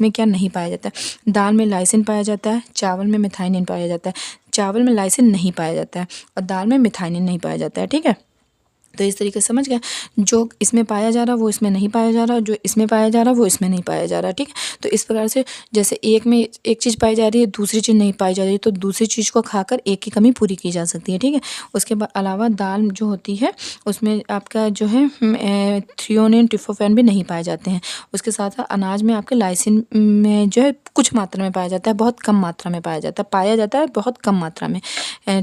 इसमें क्या नहीं पाया जाता है। दाल में लाइसिन पाया जाता है, चावल में मिथाइनिन पाया जाता है। चावल में लाइसिन नहीं पाया जाता है और दाल में मिथाइनिन नहीं पाया जाता है। ठीक है, तो इस तरीके से समझ गए, जो इसमें पाया जा रहा वो इसमें नहीं पाया जा रहा, जो इसमें पाया जा रहा वो इसमें नहीं पाया जा रहा। ठीक है, तो इस प्रकार से जैसे एक में एक चीज़ पाई जा रही है, दूसरी चीज़ नहीं पाई जा रही, तो दूसरी चीज़ को खाकर एक की कमी पूरी की जा सकती है। ठीक है, उसके अलावा दाल जो होती है उसमें आपका जो है थ्रियोनिन ट्रिप्टोफैन भी नहीं पाए जाते हैं। उसके साथ साथ अनाज में आपके लाइसिन में जो है कुछ मात्रा में पाया जाता है, बहुत कम मात्रा में पाया जाता है बहुत कम मात्रा में।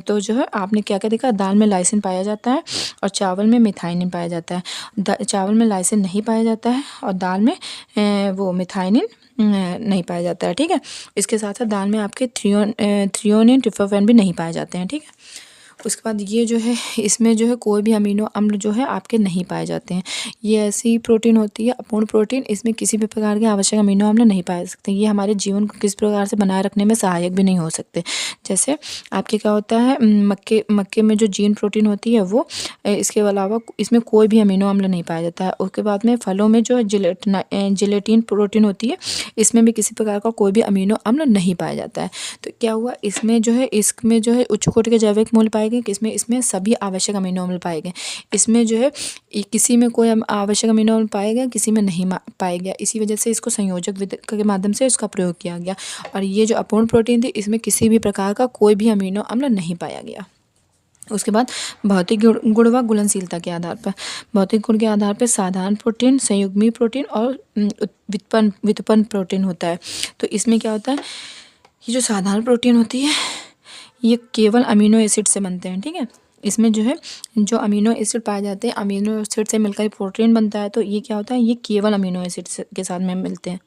तो जो है आपने क्या क्या देखा, दाल में लाइसिन पाया जाता है और चावल में मिथाइनिन पाया जाता है। चावल में लाइसिन नहीं पाया जाता है और दाल में वो मिथाइनिन नहीं पाया जाता है। ठीक है, इसके साथ साथ दाल में आपके थ्रियोनिन ट्रिप्टोफैन भी नहीं पाए जाते हैं। ठीक है, उसके बाद ये जो है इसमें जो है कोई भी अमीनो अम्ल जो है आपके नहीं पाए जाते हैं। ये ऐसी प्रोटीन होती है अपूर्ण प्रोटीन, इसमें किसी भी प्रकार के आवश्यक अमीनो अम्ल नहीं पाए सकते। ये हमारे जीवन को किस प्रकार से बनाए रखने में सहायक भी नहीं हो सकते। जैसे आपके क्या होता है, मक्के में जो जीन प्रोटीन होती है वो, इसके अलावा इसमें कोई भी अमीनो अम्ल नहीं पाया जाता है। उसके बाद में फलों में जो जिलेटिन प्रोटीन होती है, इसमें भी किसी प्रकार का कोई भी अमीनो अम्ल नहीं पाया जाता है। तो क्या हुआ, इसमें जो है उच्च कोटि के जैविक मूल्य पाए गए, किसमें, इसमें सभी आवश्यक अमीनो अम्ल पाए गए। इसमें जो है किसी में कोई आवश्यक अमीनो अम्ल पाए गए, किसी में नहीं पाया गया। इसी वजह से इसको संयोजक विधि के माध्यम से इसका प्रयोग किया गया। और ये जो अपूर्ण प्रोटीन थी, इसमें किसी भी प्रकार का कोई भी अमीनो अम्ल नहीं पाया गया। उसके बाद भौतिक गुण व घुलनशीलता के आधार पर, भौतिक गुण के आधार पर साधारण प्रोटीन, संयुग्मी प्रोटीन और व्युत्पन्न प्रोटीन होता है। तो इसमें क्या होता है, ये जो साधारण प्रोटीन होती है ये केवल अमीनो एसिड से बनते हैं। ठीक है, इसमें जो है जो अमीनो एसिड पाए जाते हैं, अमीनो एसिड से मिलकर प्रोटीन बनता है। तो ये क्या होता है, ये केवल अमीनो एसिड के साथ में मिलते हैं,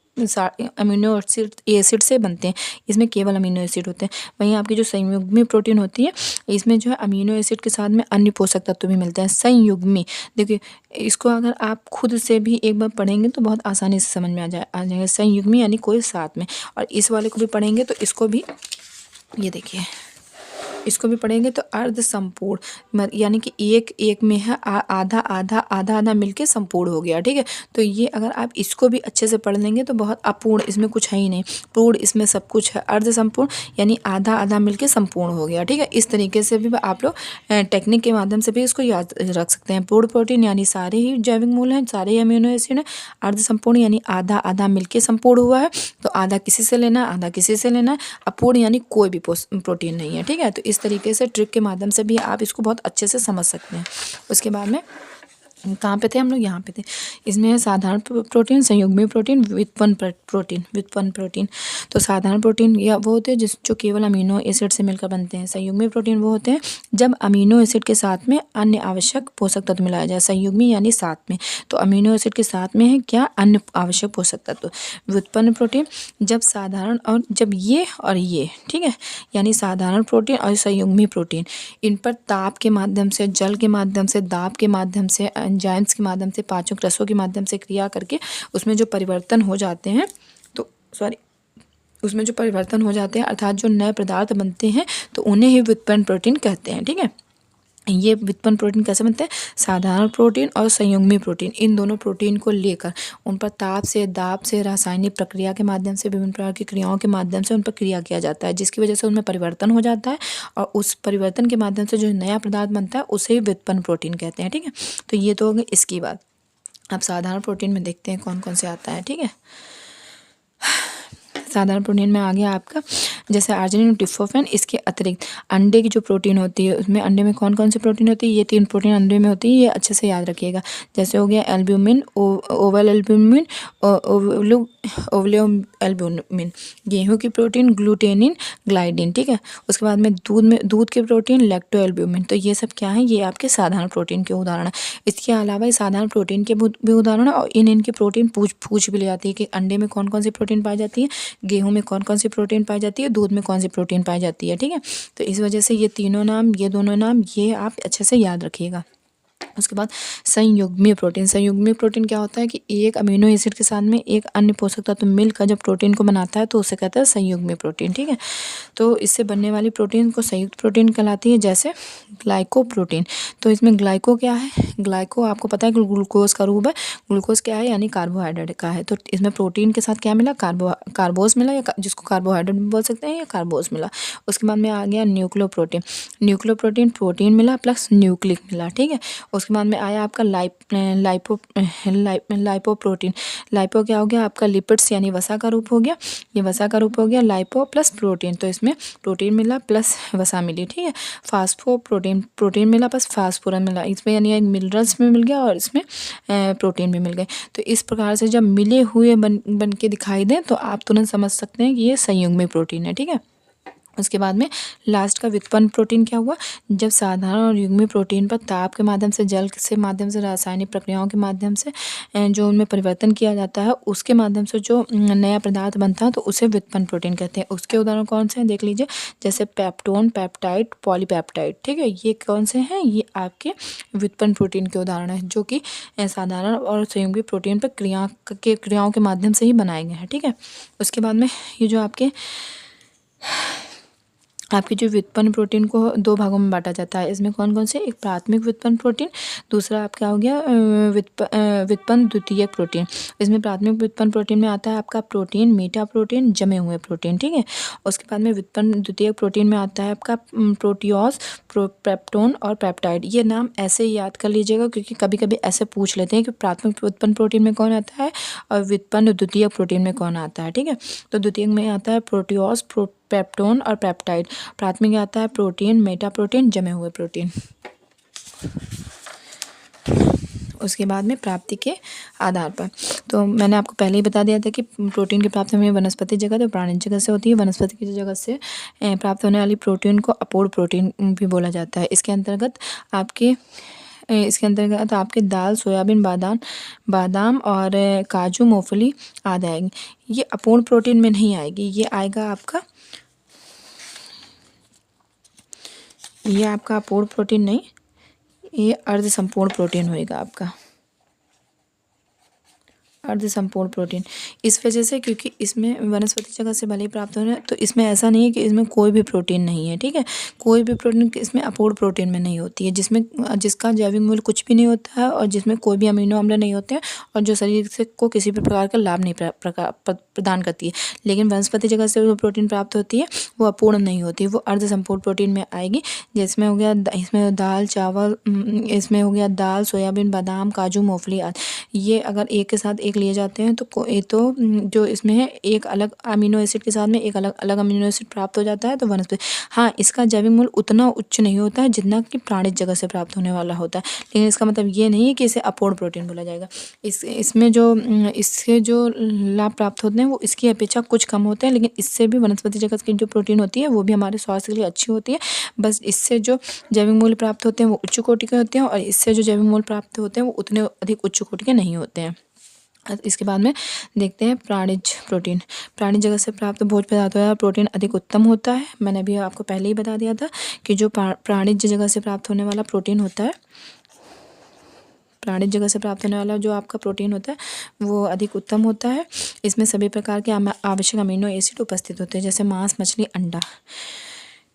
अमीनो एसिड से बनते हैं। इसमें केवल अमीनो एसिड होते हैं। वहीं आपकी जो संयुग्मी प्रोटीन होती है, इसमें जो है अमीनो एसिड के साथ में अन्य पोषक तत्व भी मिलते हैं। संयुग्मी, देखिए इसको अगर आप खुद से भी एक बार पढ़ेंगे तो बहुत आसानी से समझ में आ जाएगा। संयुग्मी यानी कोई साथ में, और इस वाले को भी पढ़ेंगे तो इसको भी, ये देखिए इसको भी पढ़ेंगे तो अर्ध संपूर्ण, यानी कि एक में है आधा आधा आधा आधा मिलके संपूर्ण हो गया। ठीक है, तो ये अगर आप इसको भी अच्छे से पढ़ लेंगे तो बहुत अपूर्ण, इसमें कुछ है ही नहीं, पूर्ण इसमें सब कुछ है। अर्ध संपूर्ण यानी आधा आधा मिलके संपूर्ण हो गया। ठीक है, इस तरीके से भी आप लोग टेक्निक के माध्यम से भी इसको याद रख सकते हैं। पूर्ण प्रोटीन यानी सारे ही जैविक मूल हैं, सारे ही अमीनो एसिड हैं। अर्ध संपूर्ण यानी आधा आधा मिलके संपूर्ण हुआ है, तो आधा किसी से लेना, आधा किसी से लेना। अपूर्ण यानी कोई भी प्रोटीन नहीं है। ठीक है, तो इस तरीके से ट्रिक के माध्यम से भी आप इसको बहुत अच्छे से समझ सकते हैं। उसके बाद में कहाँ पे थे हम लोग, यहाँ पे थे। इसमें है साधारण प्रोटीन, संयुग्मी प्रोटीन, व्युत्पन्न प्रोटीन। तो साधारण प्रोटीन या वो होते हैं जो केवल अमीनो एसिड से मिलकर बनते हैं। संयुग्मी प्रोटीन वो होते हैं जब अमीनो एसिड के साथ में अन्य आवश्यक पोषक तत्व मिलाया जाए। संयुग्मी यानी साथ में, तो अमीनो एसिड के साथ में है क्या, अन्य आवश्यक पोषक तत्व। व्युत्पन्न प्रोटीन जब साधारण और जब ये और ये, ठीक है, यानी साधारण प्रोटीन और संयुग्मी प्रोटीन, इन पर ताप के माध्यम से, जल के माध्यम से, दाब के माध्यम से, एंजाइम्स के माध्यम से, पाचक रसों के माध्यम से क्रिया करके उसमें जो परिवर्तन हो जाते हैं, तो उसमें जो परिवर्तन हो जाते हैं अर्थात जो नए पदार्थ बनते हैं, तो उन्हें ही व्युत्पन्न प्रोटीन कहते हैं। ठीक है, ये व्युत्पन्न प्रोटीन कैसे बनते हैं, साधारण प्रोटीन और संयुग्मी प्रोटीन, इन दोनों प्रोटीन को लेकर उन पर ताप से, दाब से, रासायनिक प्रक्रिया के माध्यम से, विभिन्न प्रकार की क्रियाओं के माध्यम से उन पर क्रिया किया जाता है, जिसकी वजह से उनमें परिवर्तन हो जाता है और उस परिवर्तन के माध्यम से जो नया पदार्थ बनता है उसे ही व्युत्पन्न प्रोटीन कहते हैं। ठीक है, तो ये तो हो गई इसकी बात। अब साधारण प्रोटीन में देखते हैं कौन कौन से आता है। ठीक है, साधारण प्रोटीन में आ गया आपका जैसे आर्जिनिन और ट्रिप्टोफैन। इसके अतिरिक्त अंडे की जो प्रोटीन होती है, उसमें अंडे में कौन कौन सी प्रोटीन होती है, ये 3 प्रोटीन अंडे में होती है, ये अच्छे से याद रखिएगा। जैसे हो गया एल्ब्यूमिन, ओवल एल्ब्यूमिन, ओवलियो एल्ब्यूमिन। गेहूं की प्रोटीन ग्लूटेनिन, ग्लाइडिन। ठीक है, उसके बाद में दूध के प्रोटीन लैक्टो एल्ब्यूमिन। तो ये सब क्या है, ये आपके साधारण प्रोटीन के उदाहरण है। इसके अलावा ये साधारण प्रोटीन के भी उदाहरण है और इनके प्रोटीन पूछ भी ले जाती है कि अंडे में कौन कौन सी प्रोटीन पाई जाती है, गेहूं में कौन कौन सी प्रोटीन पाई जाती है, दूध में कौन सी प्रोटीन पाई जाती है। ठीक है, तो इस वजह से ये तीनों नाम, ये दोनों नाम, ये आप अच्छे से याद रखिएगा। उसके बाद संयुग्मी प्रोटीन। संयुग्मी प्रोटीन क्या होता है कि एक अमीनो एसिड के साथ में एक अन्य पोषक तत्व मिलकर जब प्रोटीन को बनाता है तो उसे कहते हैं संयुग्मी प्रोटीन। ठीक है, तो इससे बनने वाली प्रोटीन को संयुक्त प्रोटीन कहलाती है। जैसे ग्लाइकोप्रोटीन, तो इसमें ग्लाइको क्या है, ग्लाइको आपको पता है कि ग्लूकोज का रूप है। ग्लूकोज क्या है, यानी कार्बोहाइड्रेट का है। तो इसमें प्रोटीन के साथ क्या मिला, कार्बोज मिला, या जिसको कार्बोहाइड्रेट भी बोल सकते हैं, या कार्बोज मिला। उसके बाद में आ गया न्यूक्लियोप्रोटीन। न्यूक्लियोप्रोटीन प्रोटीन मिला प्लस न्यूक्लिक मिला। ठीक है, उसके बाद में आया आपका लाइपोप्रोटीन। लाइपो क्या हो गया आपका, लिपिड्स यानी वसा का रूप हो गया। ये वसा का रूप हो गया लाइपो प्लस प्रोटीन, तो इसमें प्रोटीन मिला प्लस वसा मिली। ठीक है, फास्फोप्रोटीन, प्रोटीन मिला प्लस फास्फोरस मिला। इसमें यानी एक मिनरल्स में मिल गया और इसमें प्रोटीन भी मिल गए। तो इस प्रकार से जब मिले हुए बन के दिखाई दें तो आप तुरंत समझ सकते हैं कि ये संयुग्मी प्रोटीन है। ठीक है, उसके बाद में लास्ट का व्युत्पन्न प्रोटीन क्या हुआ, जब साधारण और युग्मी प्रोटीन पर ताप के माध्यम से, जल से माध्यम से, रासायनिक प्रक्रियाओं के माध्यम से जो उनमें परिवर्तन किया जाता है उसके माध्यम से जो नया पदार्थ बनता है तो उसे व्युत्पन्न प्रोटीन कहते हैं। उसके उदाहरण कौन से हैं देख लीजिए, जैसे पेप्टोन, पेप्टाइड, पॉलीपेप्टाइड। ठीक है, ये कौन से हैं, ये आपके व्युत्पन्न प्रोटीन के उदाहरण हैं जो कि साधारण और संयुग्मी प्रोटीन पर क्रियाओं के माध्यम से ही बनाए गए हैं। ठीक है, उसके बाद में ये जो आपके जो व्युत्पन्न प्रोटीन को दो भागों में बांटा जाता है। इसमें कौन कौन से, एक प्राथमिक व्युत्पन्न प्रोटीन, दूसरा आपका हो गया व्युत्पन्न द्वितीयक प्रोटीन। इसमें प्राथमिक व्युत्पन्न प्रोटीन में आता है आपका प्रोटीन, मीटा प्रोटीन, जमे हुए प्रोटीन। ठीक है, उसके बाद में व्युत्पन्न द्वितीयक प्रोटीन में आता है आपका प्रोटियोस, पेप्टोन और पेप्टाइड। ये नाम ऐसे ही याद कर लीजिएगा क्योंकि कभी कभी ऐसे पूछ लेते हैं कि प्राथमिक व्युत्पन्न प्रोटीन में कौन आता है और व्युत्पन्न द्वितीयक प्रोटीन में कौन आता है। ठीक है, तो द्वितीयक में आता है प्रोटियोस, पेप्टोन और पेप्टाइड। प्राथमिक में आता है प्रोटीन, मेटा प्रोटीन, जमे हुए प्रोटीन। उसके बाद में प्राप्ति के आधार पर, तो मैंने आपको पहले ही बता दिया था कि प्रोटीन की प्राप्ति हमें वनस्पति जगत और प्राणी जगत से होती है। वनस्पति की जगत से प्राप्त होने वाली प्रोटीन को अपूर्ण प्रोटीन भी बोला जाता है। इसके अंतर्गत आपके दाल, सोयाबीन, बादाम और काजू, मूंगफली आदि आएंगी। ये अपूर्ण प्रोटीन में नहीं आएगी, ये आएगा आपका, ये आपका अपूर्ण प्रोटीन नहीं, ये अर्ध संपूर्ण प्रोटीन होएगा आपका, अर्ध संपूर्ण प्रोटीन। इस वजह से क्योंकि इसमें वनस्पति जगत से भले ही प्राप्त हो रहा है तो इसमें ऐसा नहीं है कि इसमें कोई भी प्रोटीन नहीं है। ठीक है, कोई भी प्रोटीन इसमें अपूर्ण प्रोटीन में नहीं होती है, जिसका जैविक मूल्य कुछ भी नहीं होता है और जिसमें कोई भी अमीनो अम्ल नहीं होते हैं और जो शरीर से को किसी भी प्रकार का लाभ नहीं प्रदान करती है। लेकिन वनस्पति जगत से जो प्रोटीन प्राप्त होती है वो अपूर्ण नहीं होती, वो अर्ध संपूर्ण प्रोटीन में आएगी। जिसमें हो गया, इसमें दाल, चावल, इसमें हो गया दाल, सोयाबीन, बादाम, काजू, मूंगफली आदि। ये अगर एक के साथ एक लिए जाते हैं तो जो इसमें है एक अलग अमीनो एसिड के साथ में एक अलग अमीनो एसिड प्राप्त हो जाता है तो वनस्पति, हाँ, इसका जैविक मूल्य उतना उच्च नहीं होता है जितना कि प्राणिज जगत से प्राप्त होने वाला होता है। लेकिन इसका मतलब ये नहीं है कि इसे अपूर्ण प्रोटीन बोला जाएगा। इसमें जो इससे जो लाभ प्राप्त होते हैं वो इसकी अपेक्षा कुछ कम होते हैं, लेकिन इससे भी वनस्पति जगत की जो प्रोटीन होती है वो भी हमारे स्वास्थ्य के लिए अच्छी होती है। बस इससे जो जैविक मूल्य प्राप्त होते हैं वो उच्च कोटि के होते हैं और इससे जो जैविक मूल्य प्राप्त होते हैं वो उतने अधिक उच्च कोटि के नहीं होते हैं। इसके बाद में देखते हैं प्राणिज प्रोटीन। प्राणिज जगत से प्राप्त भोज्य पदार्थों का प्रोटीन अधिक उत्तम होता है। मैंने अभी आपको पहले ही बता दिया था कि जो प्राणिज जगत से प्राप्त होने वाला प्रोटीन होता है, प्राणिज जगत से प्राप्त होने वाला जो आपका प्रोटीन होता है वो अधिक उत्तम होता है। इसमें सभी प्रकार के आवश्यक अमीनो एसिड उपस्थित होते हैं, जैसे मांस, मछली, अंडा।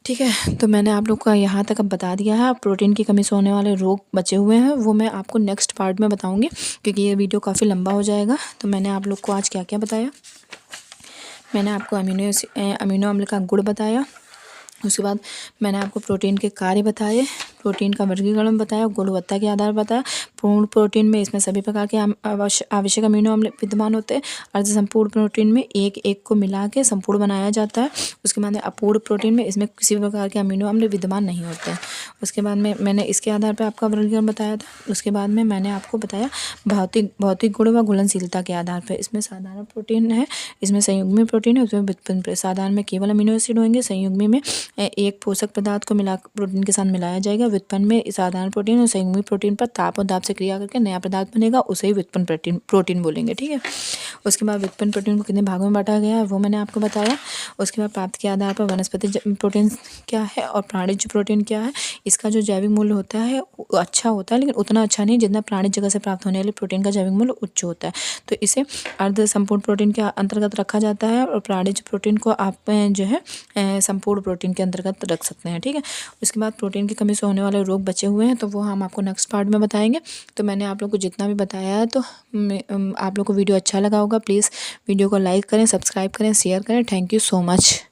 ठीक है, तो मैंने आप लोग का यहाँ तक अब बता दिया है। प्रोटीन की कमी से होने वाले रोग बचे हुए हैं वो मैं आपको नेक्स्ट पार्ट में बताऊँगी क्योंकि ये वीडियो काफ़ी लंबा हो जाएगा। तो मैंने आप लोग को आज क्या क्या बताया, मैंने आपको अमीनो अम्ल का गुण बताया, उसके बाद मैंने आपको प्रोटीन के कार्य बताए, प्रोटीन का वर्गीकरण बताया, गुणवत्ता के आधार बताया। पूर्ण प्रोटीन में इसमें सभी प्रकार के आवश्यक अमीनो अम्ल विद्यमान होते हैं। अर्ध संपूर्ण प्रोटीन में एक एक को मिला के संपूर्ण बनाया जाता है। उसके बाद में अपूर्ण प्रोटीन में इसमें किसी भी प्रकार के अमीनो अम्ल विद्यमान नहीं होते हैं। उसके बाद में मैंने इसके आधार पर आपका वर्गीकरण बताया था। उसके बाद में मैंने आपको बताया भौतिक गुण व घुलनशीलता के आधार पर। इसमें साधारण प्रोटीन है, इसमें संयुग्मी प्रोटीन है, उसमें व्युत्पन्न। साधारण में केवल अमीनो एसिड होंगे, संयुग्मी में एक पोषक पदार्थ को प्रोटीन के साथ मिलाया जाएगा। व्युत्पन्न में साधारण प्रोटीन और संयुग्मी प्रोटीन पर ताप और दाब से क्रिया करके नया पदार्थ बनेगा, उसे ही व्युत्पन्न प्रोटीन बोलेंगे। ठीक है, उसके बाद व्युत्पन्न प्रोटीन को कितने भागों में बांटा गया है वो मैंने आपको बताया। उसके बाद प्राप्त के आधार पर वनस्पति प्रोटीन क्या है और प्राणिज प्रोटीन क्या है। इसका जो जैविक मूल्य होता है वो अच्छा होता है, लेकिन उतना अच्छा नहीं जितना प्राणिज जगह से प्राप्त होने वाले प्रोटीन का जैविक मूल्य उच्च होता है। तो इसे अर्ध संपूर्ण प्रोटीन के अंतर्गत रखा जाता है और प्राणिज प्रोटीन को आप जो है संपूर्ण प्रोटीन के अंतर्गत रख सकते हैं। ठीक है, उसके बाद प्रोटीन की कमी से होने वाले रोग बचे हुए हैं, तो वो हम आपको नेक्स्ट पार्ट में बताएंगे। तो मैंने आप लोग को जितना भी बताया है, तो आप लोग को वीडियो अच्छा लगा होगा। प्लीज़ वीडियो को लाइक करें, सब्सक्राइब करें, शेयर करें। Thank you so much.